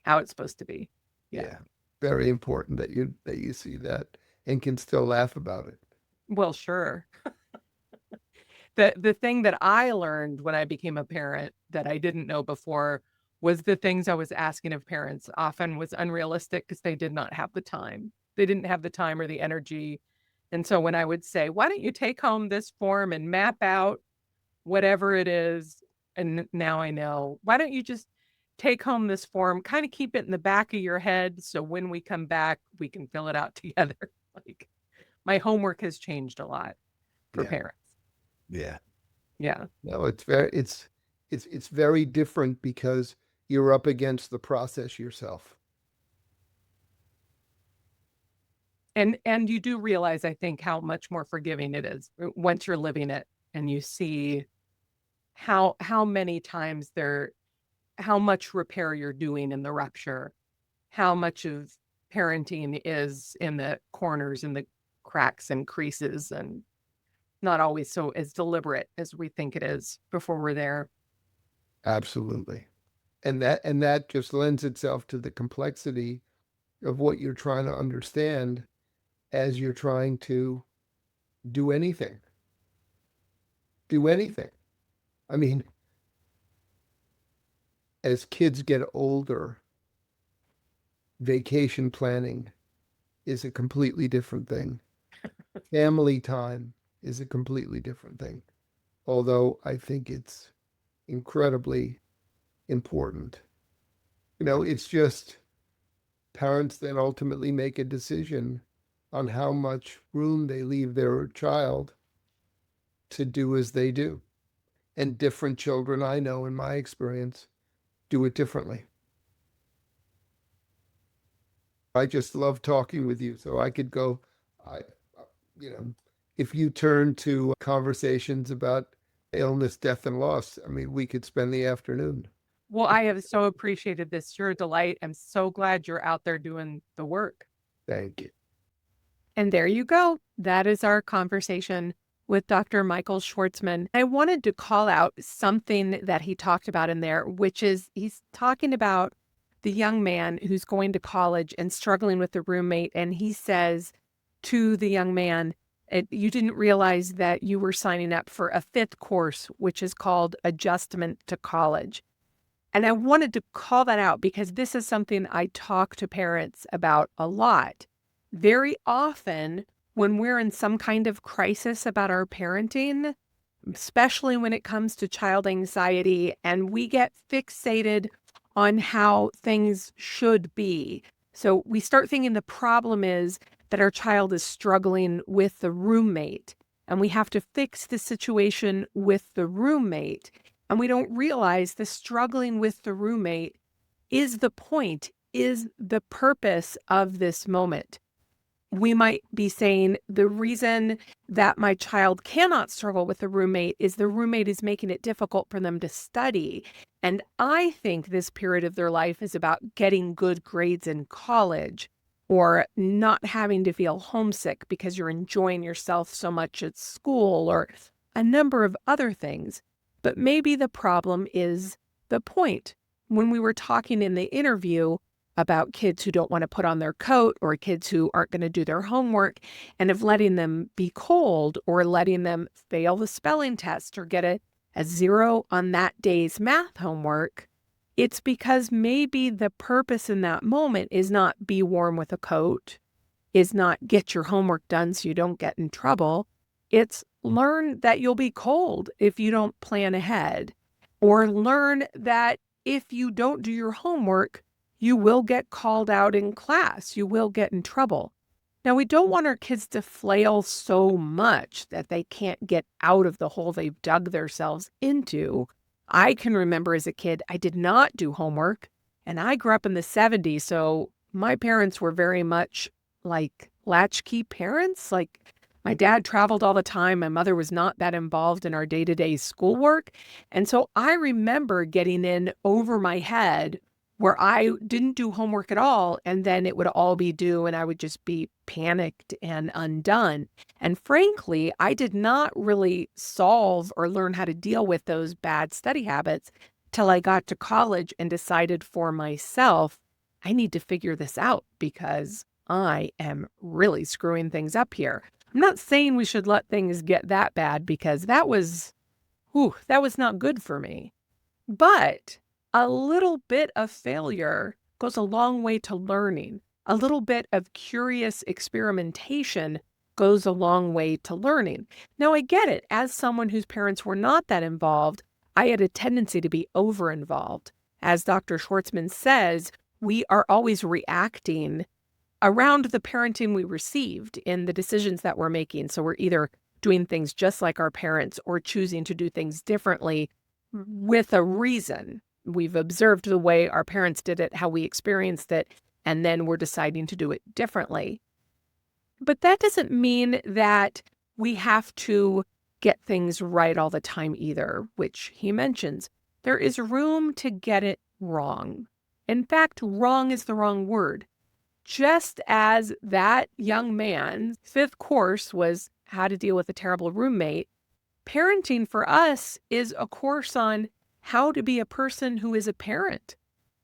Speaker 1: how it's supposed to be. Yeah.
Speaker 2: Yeah. Very important that you see that and can still laugh about it.
Speaker 1: Well, sure. The thing that I learned when I became a parent that I didn't know before was the things I was asking of parents often was unrealistic because they did not have the time. They didn't have the time or the energy. And so when I would say, why don't you take home this form and map out whatever it is? And now I know, why don't you just take home this form, kind of keep it in the back of your head. So when we come back, we can fill it out together. Like, my homework has changed a lot for
Speaker 2: Yeah.
Speaker 1: parents.
Speaker 2: Yeah.
Speaker 1: Yeah.
Speaker 2: No, it's very different because you're up against the process yourself.
Speaker 1: And you do realize, I think, how much more forgiving it is once you're living it and you see how many times how much repair you're doing in the rupture, how much of parenting is in the corners and the cracks and creases and not always so as deliberate as we think it is before we're there.
Speaker 2: Absolutely. And that just lends itself to the complexity of what you're trying to understand as you're trying to do anything. Do anything. I mean, as kids get older, vacation planning is a completely different thing. Family time is a completely different thing. Although I think it's incredibly important. It's just parents then ultimately make a decision on how much room they leave their child to do as they do. And different children, I know in my experience, do it differently. I just love talking with you. So I could go, I, if you turn to conversations about illness, death, and loss, I mean, we could spend the afternoon.
Speaker 1: Well, I have so appreciated this. You're a delight. I'm so glad you're out there doing the work.
Speaker 2: Thank you.
Speaker 1: And there you go. That is our conversation with Dr. Michael Schwartzman. I wanted to call out something that he talked about in there, which is he's talking about the young man who's going to college and struggling with the roommate. And he says to the young man, you didn't realize that you were signing up for a fifth course, which is called Adjustment to College. And I wanted to call that out because this is something I talk to parents about a lot. Very often, when we're in some kind of crisis about our parenting, especially when it comes to child anxiety, and we get fixated on how things should be. So we start thinking the problem is that our child is struggling with the roommate, and we have to fix the situation with the roommate. And we don't realize the struggling with the roommate is the point, is the purpose of this moment. We might be saying the reason that my child cannot struggle with the roommate is the roommate is making it difficult for them to study. And I think this period of their life is about getting good grades in college or not having to feel homesick because you're enjoying yourself so much at school or a number of other things. But maybe the problem is the point. When we were talking in the interview about kids who don't want to put on their coat or kids who aren't going to do their homework and of letting them be cold or letting them fail the spelling test or get a 0 on that day's math homework, it's because maybe the purpose in that moment is not be warm with a coat, is not get your homework done so you don't get in trouble. It's learn that you'll be cold if you don't plan ahead, or learn that if you don't do your homework, you will get called out in class. You will get in trouble. Now, we don't want our kids to flail so much that they can't get out of the hole they've dug themselves into. I can remember as a kid, I did not do homework, and I grew up in the 70s, so my parents were very much like latchkey parents. Like, my dad traveled all the time. My mother was not that involved in our day-to-day schoolwork. And so I remember getting in over my head where I didn't do homework at all, and then it would all be due, and I would just be panicked and undone. And frankly, I did not really solve or learn how to deal with those bad study habits till I got to college and decided for myself, I need to figure this out because I am really screwing things up here. I'm not saying we should let things get that bad because that was not good for me. But a little bit of failure goes a long way to learning. A little bit of curious experimentation goes a long way to learning. Now, I get it. As someone whose parents were not that involved, I had a tendency to be over-involved. As Dr. Schwartzman says, we are always reacting around the parenting we received in the decisions that we're making. So we're either doing things just like our parents or choosing to do things differently with a reason. We've observed the way our parents did it, how we experienced it, and then we're deciding to do it differently. But that doesn't mean that we have to get things right all the time either, which he mentions. There is room to get it wrong. In fact, wrong is the wrong word. Just as that young man's fifth course was how to deal with a terrible roommate, parenting for us is a course on how to be a person who is a parent,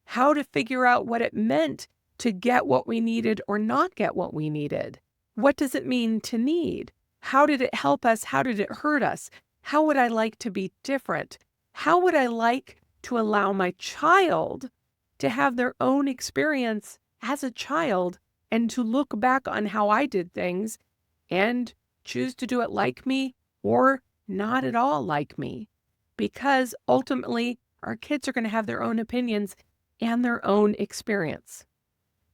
Speaker 1: how to figure out what it meant to get what we needed or not get what we needed. What does it mean to need? How did it help us? How did it hurt us? How would I like to be different? How would I like to allow my child to have their own experience as a child and to look back on how I did things and choose to do it like me or not at all like me? Because ultimately, our kids are going to have their own opinions and their own experience.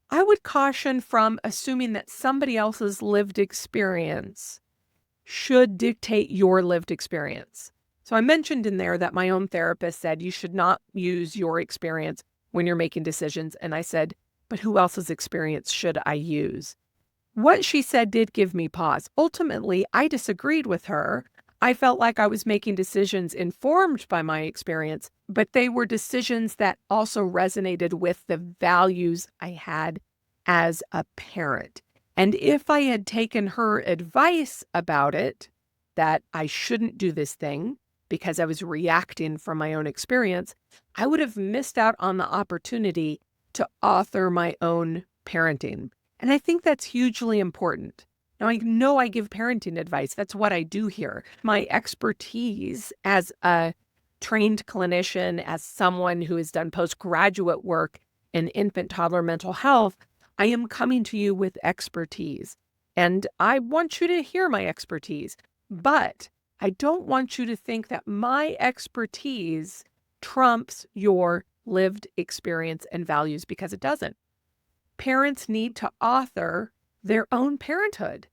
Speaker 1: I would caution from assuming that somebody else's lived experience should dictate your lived experience. So I mentioned in there that my own therapist said you should not use your experience when you're making decisions. And I said, but who else's experience should I use? What she said did give me pause. Ultimately, I disagreed with her. I felt like I was making decisions informed by my experience, but they were decisions that also resonated with the values I had as a parent. And if I had taken her advice about it, that I shouldn't do this thing because I was reacting from my own experience, I would have missed out on the opportunity to author my own parenting. And I think that's hugely important. Now, I know I give parenting advice. That's what I do here. My expertise as a trained clinician, as someone who has done postgraduate work in infant toddler mental health, I am coming to you with expertise. And I want you to hear my expertise. But I don't want you to think that my expertise trumps your lived experience and values, because it doesn't. Parents need to author their own parenthood.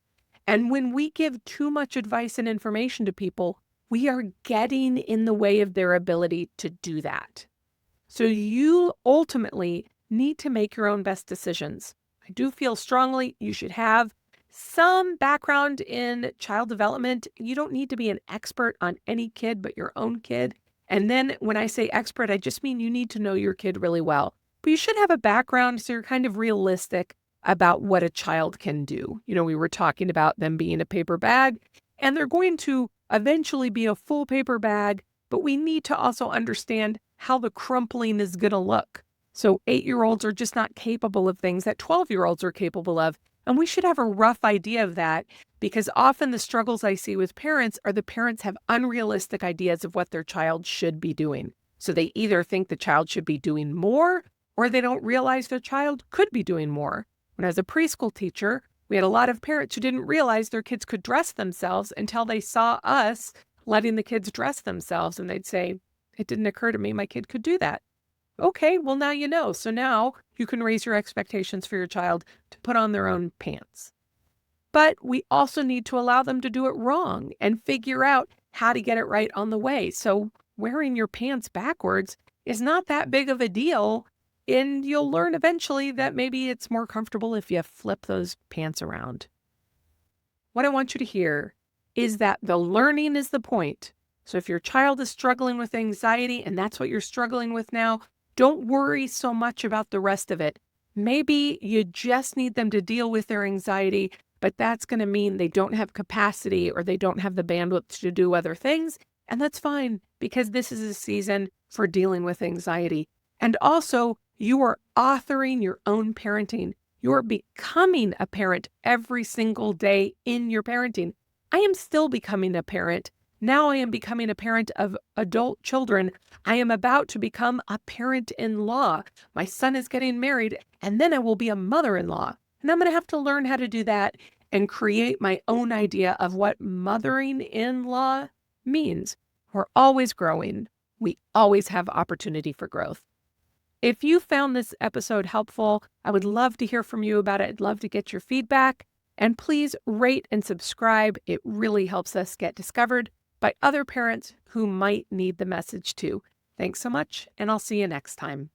Speaker 1: And when we give too much advice and information to people, we are getting in the way of their ability to do that. So you ultimately need to make your own best decisions. I do feel strongly you should have some background in child development. You don't need to be an expert on any kid but your own kid. And then when I say expert, I just mean you need to know your kid really well. But you should have a background so you're kind of realistic about what a child can do. We were talking about them being a paper bag, and they're going to eventually be a full paper bag, but we need to also understand how the crumpling is going to look. So 8-year-olds are just not capable of things that 12-year-olds are capable of. And we should have a rough idea of that, because often the struggles I see with parents are the parents have unrealistic ideas of what their child should be doing. So they either think the child should be doing more, or they don't realize their child could be doing more. When I was a preschool teacher, we had a lot of parents who didn't realize their kids could dress themselves until they saw us letting the kids dress themselves. And they'd say, it didn't occur to me my kid could do that. Okay, well, now you know. So now you can raise your expectations for your child to put on their own pants. But we also need to allow them to do it wrong and figure out how to get it right on the way. So wearing your pants backwards is not that big of a deal. And you'll learn eventually that maybe it's more comfortable if you flip those pants around. What I want you to hear is that the learning is the point. So if your child is struggling with anxiety and that's what you're struggling with now, don't worry so much about the rest of it. Maybe you just need them to deal with their anxiety, but that's going to mean they don't have capacity or they don't have the bandwidth to do other things. And that's fine, because this is a season for dealing with anxiety. And also, you are authoring your own parenting. You're becoming a parent every single day in your parenting. I am still becoming a parent. Now I am becoming a parent of adult children. I am about to become a parent-in-law. My son is getting married, and then I will be a mother-in-law. And I'm going to have to learn how to do that and create my own idea of what mothering-in-law means. We're always growing. We always have opportunity for growth. If you found this episode helpful, I would love to hear from you about it. I'd love to get your feedback. And please rate and subscribe. It really helps us get discovered by other parents who might need the message too. Thanks so much, and I'll see you next time.